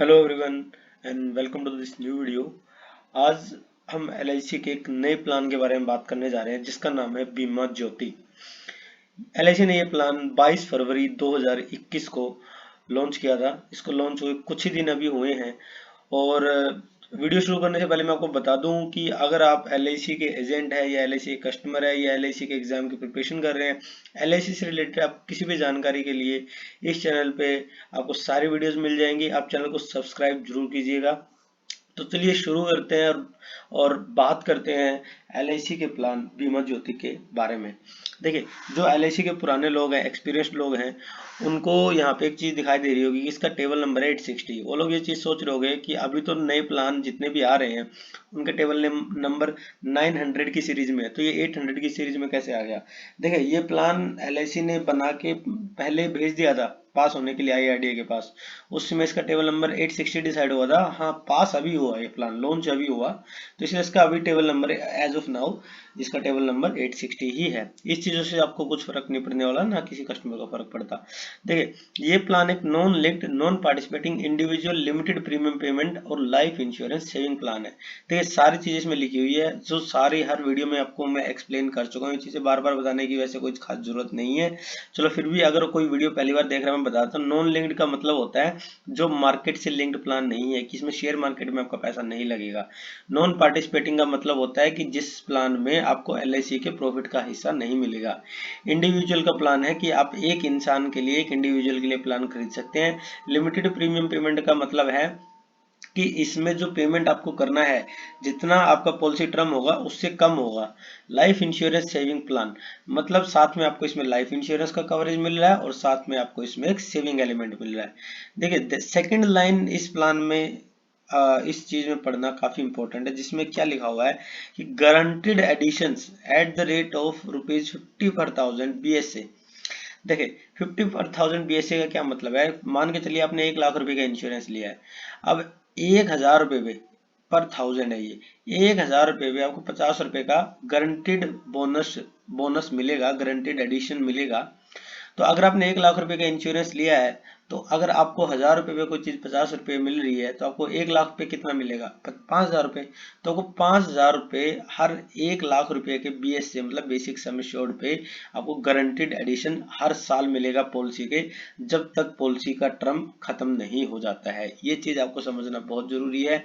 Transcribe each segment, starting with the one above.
Hello everyone and welcome to this new video. आज हम LIC के एक नए प्लान के बारे में बात करने जा रहे हैं जिसका नाम है बीमा ज्योति। एलआईसी ने ये प्लान 22 फरवरी 2021 को लॉन्च किया था। इसको लॉन्च हुए कुछ ही दिन अभी हुए हैं। और वीडियो शुरू करने से पहले मैं आपको बता दूं कि अगर आप एलआईसी के एजेंट है या एलआईसी के कस्टमर है या एलआईसी के एग्जाम की प्रिपरेशन कर रहे हैं, एलआईसी से रिलेटेड आप किसी भी जानकारी के लिए इस चैनल पे आपको सारी वीडियोस मिल जाएंगी। आप चैनल को सब्सक्राइब जरूर कीजिएगा। तो चलिए शुरू करते हैं और बात करते हैं एलआईसी के प्लान बीमा ज्योति के बारे में। देखिए, जो एलआईसी के पुराने लोग हैं, एक्सपीरियंस्ड लोग हैं, उनको यहाँ पे एक चीज दिखाई दे रही होगी कि इसका टेबल नंबर है 860। वो लोग ये चीज सोच रहे होंगे कि अभी तो नए प्लान जितने भी आ रहे हैं उनके टेबल नंबर 900 की सीरीज में है, तो ये 800 की सीरीज में कैसे आ गया। देखिए, ये प्लान एलआईसी ने बना के पहले भेज दिया था पास होने के लिए आईआरडीए के पास। उस समय इसका टेबल नंबर 860 डिसाइड हुआ था। हाँ, पास अभी हुआ, ये प्लान लॉन्च अभी हुआ, तो इसलिए इसका अभी table number as of now इसका टेबल नंबर 860 ही है। इस चीजों से आपको कुछ फर्क नहीं पड़ने वाला, ना किसी कस्टमर का फर्क पड़ता। देखिए, ये प्लान एक non linked non participating individual limited premium payment और लाइफ इंश्योरेंस सेविंग प्लान है। देखिए, सारी चीजें इसमें लिखी हुई है, जो सारी हर वीडियो में आपको मैं एक्सप्लेन कर चुका हूँ। ये चीजें बार बार बताने की वैसे कोई खास जरूरत नहीं है। चलो फिर भी अगर कोई वीडियो पहली बार देख रहा है, मैं बताता हूँ। नॉन लिंक्ड का मतलब होता है जो मार्केट से लिंक्ड प्लान नहीं है, कि इसमें शेयर मार्केट में आपका पैसा नहीं लगेगा। नॉन पार्टिसिपेटिंग का मतलब होता है कि जिस प्लान में आपको एलआईसी के प्रॉफिट का हिस्सा नहीं मिलेगा। इंडिविजुअल का प्लान है कि आप एक इंसान के लिए, एक इंडिविजुअल के लिए प्लान खरीद सकते हैं। लिमिटेड प्रीमियम पेमेंट का मतलब है कि इसमें जो पेमेंट आपको करना है, जितना आपका पॉलिसी टर्म होगा उससे कम होगा। लाइफ इंश्योरेंस सेविंग प्लान मतलब साथ में आपको इसमें लाइफ इंश्योरेंस का कवरेज मिल रहा है और साथ में आपको इसमें एक सेविंग एलिमेंट मिल रहा है। देखिए, सेकंड लाइन इस प्लान में इस चीज में पढ़ना काफी इंपॉर्टेंट है, जिसमें क्या लिखा हुआ है कि guaranteed additions at the rate of ₹50,000 BSA। देखिए, 50,000 BSA का क्या मतलब है। मान के चलिए आपने 1 लाख रुपए का इंश्योरेंस लिया है। अब 1,000 रुपए पे पर थाउजेंड है, ये 1,000 रुपए पे आपको 50 रुपए का गारंटीड बोनस बोनस मिलेगा, गारंटीड एडिशन मिलेगा। तो अगर आपने 1 लाख रुपए का इंश्योरेंस लिया है, तो अगर आपको 1,000 रुपए पे कोई चीज 50 रुपए मिल रही है, तो आपको 1 लाख पे कितना मिलेगा? 5,000 रुपए। तो आपको 5,000 रुपए हर 1 लाख रुपए के बीएस से मतलब बेसिक सम एश्योर्ड पे आपको गारंटीड एडिशन हर साल मिलेगा पॉलिसी के, जब तक पॉलिसी का टर्म खत्म नहीं हो जाता है। ये चीज आपको समझना बहुत जरूरी है,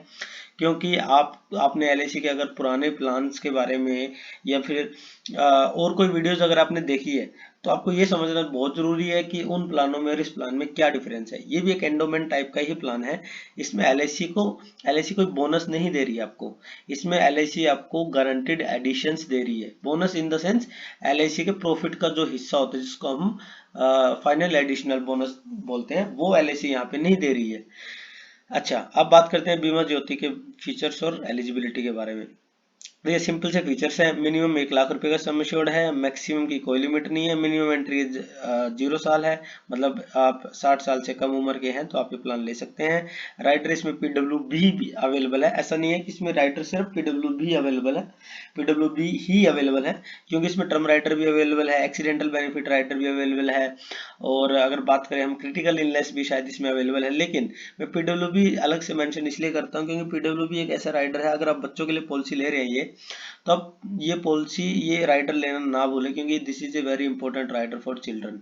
क्योंकि आपने एलआईसी के अगर पुराने प्लान्स के बारे में या फिर और कोई वीडियोस अगर आपने देखी है, तो आपको ये समझना बहुत जरूरी है कि उन प्लानों में और इस प्लान में क्या डिफरेंस है। ये भी एक एंडोमेंट टाइप का ही प्लान है। इसमें एलआईसी कोई बोनस नहीं दे रही है आपको। इसमें एलआईसी आपको गारंटीड एडिशंस दे रही है। Bonus in the sense LIC के प्रॉफिट का जो हिस्सा होता है, जिसको हम फाइनल एडिशनल बोनस बोलते हैं, वो एलआईसी यहाँ पे नहीं दे रही है। अच्छा, अब बात करते हैं बीमा ज्योति के फीचर्स और एलिजिबिलिटी के बारे में। ये सिंपल से फीचर्स है। मिनिमम 1 लाख रुपए का सम एश्योर्ड है। मैक्सिमम की कोई लिमिट नहीं है। मिनिमम एंट्री एज 0 साल है, मतलब आप 60 साल से कम उम्र के हैं तो आप ये प्लान ले सकते हैं। राइटर इसमें पीडब्ल्यूबी भी अवेलेबल है। ऐसा नहीं है कि इसमें राइटर सिर्फ पीडब्ल्यूबी अवेलेबल है, पीडब्ल्यूबी ही अवेलेबल है, क्योंकि इसमें टर्म राइटर भी अवेलेबल है, एक्सीडेंटल बेनिफिट राइटर भी अवेलेबल है, और अगर बात करें हम क्रिटिकल इलनेस भी शायद इसमें अवेलेबल है। लेकिन मैं पीडब्ल्यूबी अलग से मेंशन इसलिए करता हूँ क्योंकि पीडब्ल्यूबी एक ऐसा राइडर है, अगर आप बच्चों के लिए पॉलिसी ले रहे हैं ये, तो अब ये पॉलिसी, ये राइडर लेना ना भूलें, क्योंकि this is a very important rider for children.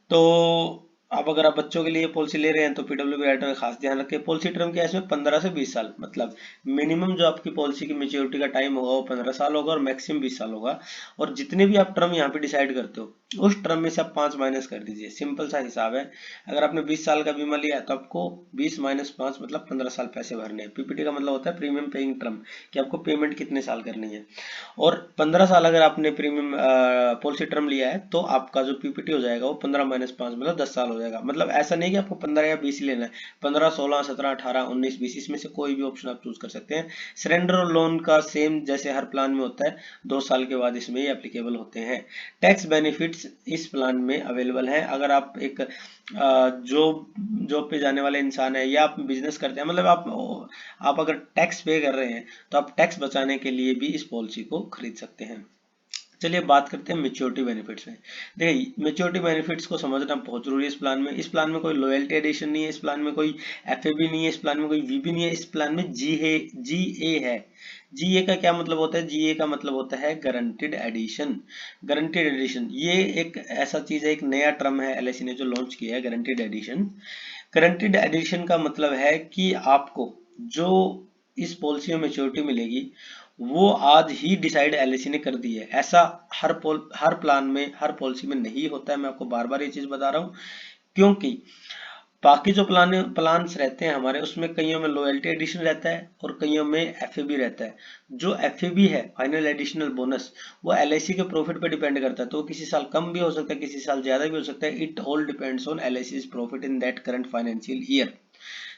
तो अब अगर आप बच्चों के लिए पॉलिसी ले रहे हैं तो पीडब्ल्यूबी राइटर का खास ध्यान रखें। पॉलिसी टर्म क्या है इसमें? 15 से 20 साल, मतलब मिनिमम जो आपकी पॉलिसी की मेच्योरिटी का टाइम होगा वो 15 साल होगा और मैक्सिमम 20 साल होगा। और जितने भी आप टर्म यहाँ पे डिसाइड करते हो, उस टर्म में से आप 5 माइनस कर दीजिए। सिंपल सा हिसाब है। अगर आपने 20 साल का बीमा लिया है तो आपको 20 माइनस 5 मतलब 15 साल पैसे भरने हैं। पीपीटी का मतलब होता है प्रीमियम पेइंग टर्म, कि आपको पेमेंट कितने साल करनी है। और 15 साल अगर आपने प्रीमियम पॉलिसी टर्म लिया है, तो आपका जो पीपीटी हो जाएगा वो 15 माइनस 5 मतलब 10 साल हो जाएगा। मतलब ऐसा नहीं कि आपको 15 या 20 लेना है, 15, 16, 17, 18, 19, 20, इसमें से कोई भी ऑप्शन आप चूज कर सकते हैं। सरेंडर और लोन का सेम जैसे हर प्लान में होता है, 2 साल के बाद इसमें एप्लीकेबल होते हैं। टैक्स बेनिफिट्स इस प्लान में अवेलेबल है। अगर आप एक जॉब पे जाने वाले इंसान है या आप बिजनेस करते हैं, मतलब आप अगर टैक्स पे कर रहे हैं, तो आप टैक्स बचाने के लिए भी इस पॉलिसी को खरीद सकते हैं। चलिए बात करते हैं मेच्योरिटी बेनिफिट्स में। देखिए मेच्योरिटी बेनिफिट्स को समझना बहुत जरूरी है इस प्लान में। इस प्लान में कोई लॉयल्टी एडिशन नहीं है, इस प्लान में कोई एफएबी नहीं है, इस प्लान में कोई वीबी नहीं है, इस प्लान में जीए है। जीए का क्या मतलब होता है? जीए का मतलब होता है गारंटीड एडिशन। गारंटीड एडिशन ये एक ऐसा चीज है, एक नया टर्म है एलआईसी ने जो लॉन्च किया है, गारंटीड एडिशन। गारंटीड एडिशन का मतलब है कि आपको जो इस पॉलिसी में मेच्योरिटी मिलेगी वो आज ही डिसाइड एलआईसी ने कर दी है। ऐसा हर प्लान में, हर पॉलिसी में नहीं होता है। मैं आपको बार बार ये चीज बता रहा हूँ, क्योंकि बाकी जो प्लान्स रहते हैं हमारे, उसमें कईयों में लॉयल्टी एडिशन रहता है और कईयों में एफएबी रहता है। जो एफएबी है, फाइनल एडिशनल बोनस, वो एलआईसी के प्रॉफिट पे डिपेंड करता है। तो किसी साल कम भी हो सकता है, किसी साल ज्यादा भी हो सकता है। It all depends on LIC's profit in that current financial year.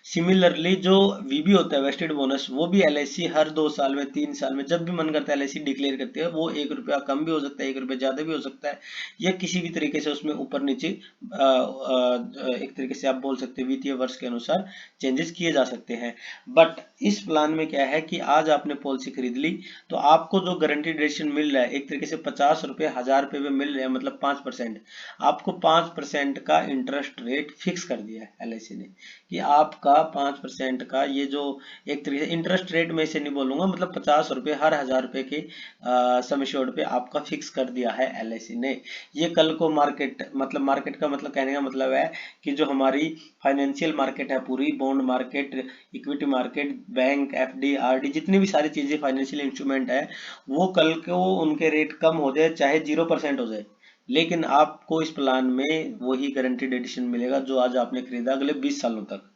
Similarly जो वीबी होता है, वेस्टेड बोनस, वो भी एलआईसी हर 2 साल में, 3 साल में, जब भी मन करता है एलआईसी डिक्लेयर करती है। वो 1 रुपया कम भी हो सकता है, 1 रुपया ज्यादा भी हो सकता है, या किसी भी तरीके से उसमें ऊपर नीचे एक तरीके से आप बोल सकते हैं वित्तीय वर्ष के अनुसार चेंजेस किए जा सकते हैं। बट इस प्लान में क्या है कि आज आपने पॉलिसी खरीद ली तो आपको जो गारंटीड रेशन मिल रहा है, एक तरीके से 50 रुपए 1000 रुपए में मिल रहे हैं, मतलब 5%। आपको 5% का इंटरेस्ट रेट फिक्स कर दिया है एलआईसी ने, कि आपका 5% का ये जो एक तरीके से इंटरेस्ट रेट में इसे नहीं बोलूंगा, मतलब 50 रुपए हर 1000 रुपए के सम एश्योर्ड पे आपका फिक्स कर दिया है एलआईसी ने। ये कल को मार्केट का मतलब कहने का मतलब है कि जो हमारी फाइनेंशियल मार्केट है पूरी, bond market, equity market, bank, FD, RD, जितनी भी सारी चीजें फाइनेंशियल इंस्ट्रूमेंट है, वो कल को उनके रेट कम हो जाए, चाहे 0% हो जाए, लेकिन आपको इस प्लान में वही गारंटीड एडिशन मिलेगा जो आज आपने खरीदा अगले 20 सालों तक।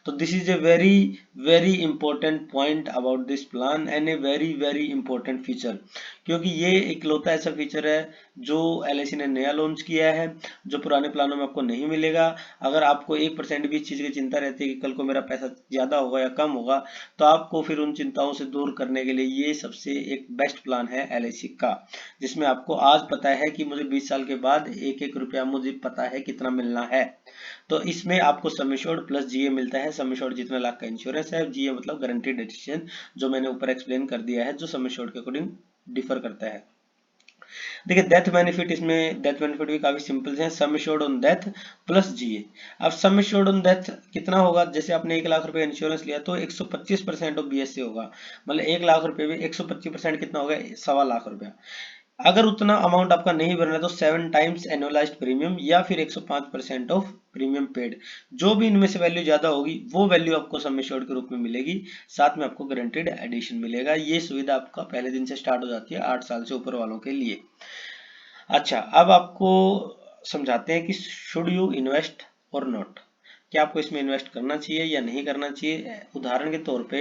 तो this is a very very important point about this plan and a very very important feature, क्योंकि ये इकलौता ऐसा फीचर है जो एलआईसी ने नया लॉन्च किया है, जो पुराने प्लानों में आपको नहीं मिलेगा। अगर आपको 1% भी इस चीज की चिंता रहती है कि कल को मेरा पैसा ज्यादा होगा या कम होगा, तो आपको फिर उन चिंताओं से दूर करने के लिए ये सबसे एक बेस्ट प्लान है एलआईसी का, जिसमें आपको आज पता है कि मुझे 20 साल के बाद एक एक रुपया मुझे पता है कितना मिलना है। तो इसमें आपको सम एश्योर्ड प्लस जीए मिलता है। सम एश्योर्ड जितने लाख का इंश्योरेंस है, जीए मतलब गारंटीड एडिशन, जो मैंने ऊपर एक्सप्लेन कर दिया है, जो सम एश्योर्ड के अकॉर्डिंग डिफर करता है। देखिए डेथ बेनिफिट, इसमें डेथ बेनिफिट भी काफी सिंपल है, sum assured on death plus GA. अब सम एश्योर्ड ऑन डेथ कितना होगा? जैसे आपने 1 लाख रुपए इंश्योरेंस लिया तो 125% ऑफ बीएससी होगा, मतलब 1 लाख रुपए में 125% कितना होगा? 1.25 लाख रुपया। अगर उतना अमाउंट आपका नहीं भरना है तो 7 टाइम्स एनुअलाइज्ड प्रीमियम या फिर 105% ऑफ प्रीमियम पेड। जो भी इनमें से वैल्यू ज्यादा होगी वो वैल्यू आपको सम एश्योर्ड के रूप में मिलेगी, साथ में आपको गारंटीड एडिशन मिलेगा। ये सुविधा आपका पहले दिन से स्टार्ट हो जाती है 8 साल से ऊपर वालों के लिए। अच्छा, अब आपको समझाते हैं कि शुड यू इन्वेस्ट और नॉट, क्या आपको इसमें इन्वेस्ट करना चाहिए या नहीं करना चाहिए। उदाहरण के तौर पे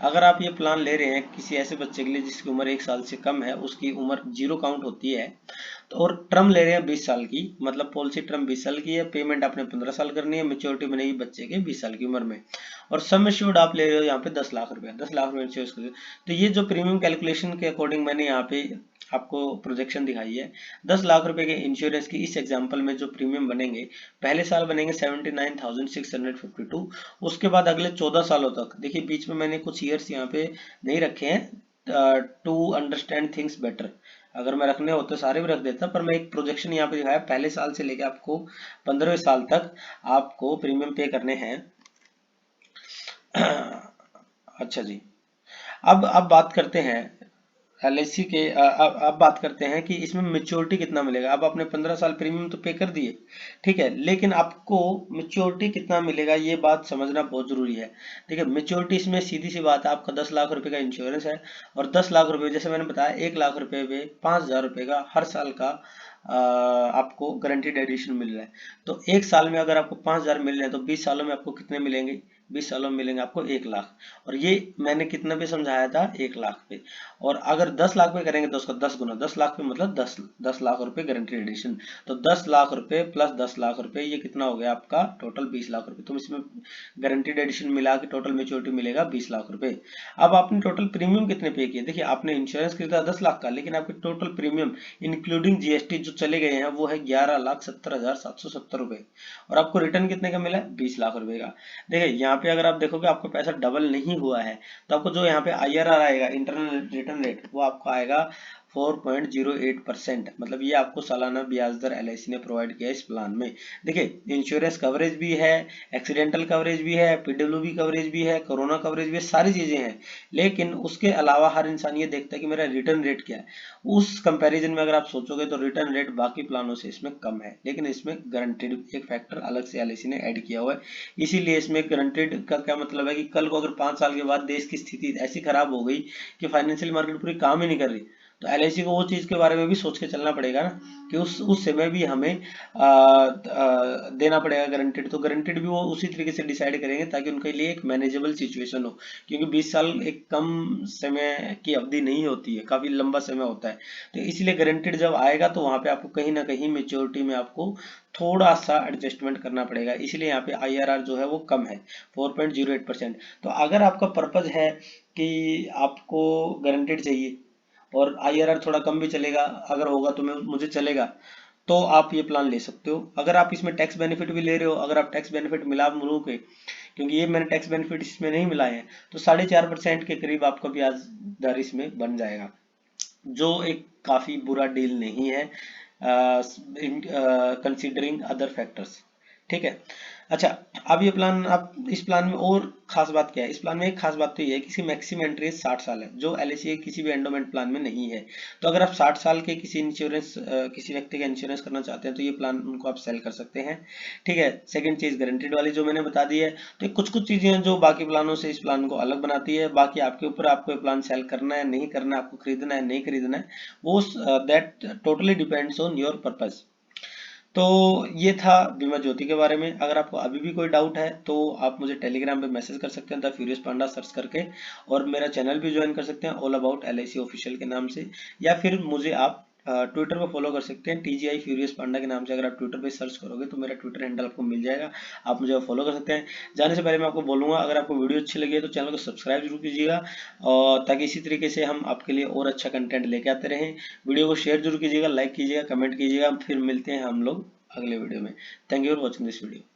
अगर आप ये प्लान ले रहे हैं किसी ऐसे बच्चे के लिए जिसकी उम्र 1 साल से कम है, उसकी उम्र 0 काउंट होती है, तो और टर्म ले रहे हैं 20 साल की, मतलब पॉलिसी टर्म 20 साल की है, पेमेंट आपने 15 साल करनी है, मेच्योरिटी बनेगी बच्चे के 20 साल की उम्र में, और सम एश्योर्ड आप ले रहे हो यहाँ पे 10 लाख रुपया, 10 लाख रुपए इंश्योर कर। तो ये जो प्रीमियम कैलकुलेशन के अकॉर्डिंग मैंने यहाँ पे आपको प्रोजेक्शन दिखाई है, 10 लाख रुपए के इंश्योरेंस की इस एग्जांपल में जो प्रीमियम बनेंगे, पहले साल बनेंगे 79,652, उसके बाद अगले 14 सालों तक, देखिए बीच में मैंने कुछ ईयर्स यहाँ पे नहीं रखे हैं टू अंडरस्टैंड थिंग्स बेटर, अगर मैं रखने होते सारे भी रख देता, पर मैं एक प्रोजेक्शन यहाँ पे दिखाया, पहले साल से लेके आपको 15वें साल तक आपको प्रीमियम पे करने हैं। अच्छा जी, अब बात करते हैं एलआईसी के, अब बात करते हैं कि इसमें मेच्योरिटी कितना मिलेगा। अब आपने 15 साल प्रीमियम तो पे कर दिए, ठीक है, लेकिन आपको मेच्योरिटी कितना मिलेगा ये बात समझना बहुत जरूरी है। देखिए मेच्योरिटी इसमें सीधी सी बात है, आपका 10 लाख रुपए का इंश्योरेंस है, और 10 लाख रुपए जैसे मैंने बताया 1 लाख रुपए में 5,000 रुपए का हर साल का आपको गारंटीड एडिशन मिल रहा है। तो एक साल में अगर आपको 5,000 मिल रहे हैं तो 20 सालों में आपको कितने मिलेंगे? 20 सालों में मिलेंगे आपको 1 लाख, और ये मैंने कितना पे समझाया था? 1 लाख पे। और अगर 10 लाख पे करेंगे तो उसका 10 गुना, 10 लाख पे मतलब 10 लाख रुपए गारंटी एडिशन। तो 10 लाख रुपए प्लस 10 लाख रुपए, ये कितना हो गया आपका? टोटल 20 लाख रुपए। तो इसमें गारंटीड एडिशन मिला के टोटल मेच्योरिटी मिलेगा 20 लाख रुपए। अब आपने टोटल प्रीमियम कितने पे किए? देखिए आपने इंश्योरेंस खरीदा 10 लाख का, लेकिन आपके टोटल प्रीमियम इंक्लूडिंग जीएसटी जो चले गए हैं वो है 11,70,770 रुपए, और आपको रिटर्न कितने का मिला है? 20 लाख रुपए का। देखिए यहाँ पे अगर आप देखोगे आपका पैसा डबल नहीं हुआ है, तो आपको जो यहाँ पे आईआरआर आएगा, इंटरनल रिटर्न रेट, वो आपको आएगा 4.08%, मतलब ये आपको सालाना ब्याज दर LIC ने प्रोवाइड किया इस प्लान में। देखिए इंश्योरेंस कवरेज भी है, एक्सीडेंटल कवरेज भी है, PWB कवरेज भी है, कोरोना कवरेज भी है, सारी चीजें हैं। लेकिन उसके अलावा हर इंसान ये देखता है कि मेरा रिटर्न रेट क्या है। उस कंपैरिजन में अगर आप सोचोगे तो रिटर्न रेट बाकी प्लानों से इसमें कम है, लेकिन इसमें गारंटेड एक फैक्टर अलग से LIC ने ऐड किया हुआ है। इसीलिए इसमें गारंटेड का क्या मतलब है कि कल को अगर 5 साल के बाद देश की स्थिति ऐसी खराब हो गई कि फाइनेंशियल मार्केट पूरी काम ही नहीं कर रही, तो LIC को वो चीज के बारे में भी सोच के चलना पड़ेगा ना, कि उस समय भी हमें देना पड़ेगा गारंटेड। तो गारंटेड भी वो उसी तरीके से डिसाइड करेंगे ताकि उनके लिए एक मैनेजेबल सिचुएशन हो, क्योंकि 20 साल एक कम समय की अवधि नहीं होती है, काफी लंबा समय होता है। तो इसलिए गारंटेड जब आएगा तो वहां पे आपको कहीं ना कहीं मेच्योरिटी में आपको थोड़ा सा एडजस्टमेंट करना पड़ेगा, इसलिए यहाँ पे IRR जो है वो कम है 4.08%। तो अगर आपका पर्पज है कि आपको गारंटेड चाहिए और IRR थोड़ा कम भी चलेगा, अगर होगा तो मुझे चलेगा, तो आप ये प्लान ले सकते हो। अगर आप इसमें टैक्स बेनिफिट भी ले रहे हो, अगर आप टैक्स बेनिफिट मिला मुलू के, क्योंकि ये मैंने टैक्स बेनिफिट इसमें नहीं मिलाए हैं, तो 4.5% के करीब आपका ब्याज दर इसमें बन जाएगा, जो एक काफी बुरा डील नहीं है कंसीडरिंग अदर फैक्टर्स। ठीक है। अच्छा, अब ये प्लान, अब इस प्लान में और खास बात क्या है, इस प्लान में एक खास बात तो ये है कि इसकी मैक्सिमम एंट्री 60 साल है, जो LIC के किसी भी एंडोमेंट प्लान में नहीं है। तो अगर आप 60 साल के किसी व्यक्ति का इंश्योरेंस करना चाहते हैं तो ये प्लान उनको आप सेल कर सकते हैं। ठीक है। सेकंड चीज गारंटेड वाली जो मैंने बता दी है। तो कुछ कुछ चीजें हैं जो बाकी प्लानों से इस प्लान को अलग बनाती है, बाकी आपके ऊपर, आपको ये प्लान सेल करना है नहीं करना है, आपको खरीदना है नहीं खरीदना है, वो that totally depends on your purpose. तो ये था बीमा ज्योति के बारे में। अगर आपको अभी भी कोई डाउट है तो आप मुझे टेलीग्राम पे मैसेज कर सकते हैं, द फ्यूरियस पांडा सर्च करके, और मेरा चैनल भी ज्वाइन कर सकते हैं ऑल अबाउट LIC ऑफिशियल के नाम से, या फिर मुझे आप ट्विटर पर फॉलो कर सकते हैं TGI फ्यूरियस पांडा के नाम से। अगर आप ट्विटर पे सर्च करोगे तो मेरा ट्विटर हैंडल आपको मिल जाएगा, आप मुझे फॉलो कर सकते हैं। जाने से पहले मैं आपको बोलूंगा, अगर आपको वीडियो अच्छी लगी है तो चैनल को सब्सक्राइब जरूर कीजिएगा, और ताकि इसी तरीके से हम आपके लिए और अच्छा कंटेंट लेके आते रहें। वीडियो को शेयर जरूर कीजिएगा, लाइक कीजिएगा, कमेंट कीजिएगा। फिर मिलते हैं हम लोग अगले वीडियो में। Thank you for watching this video.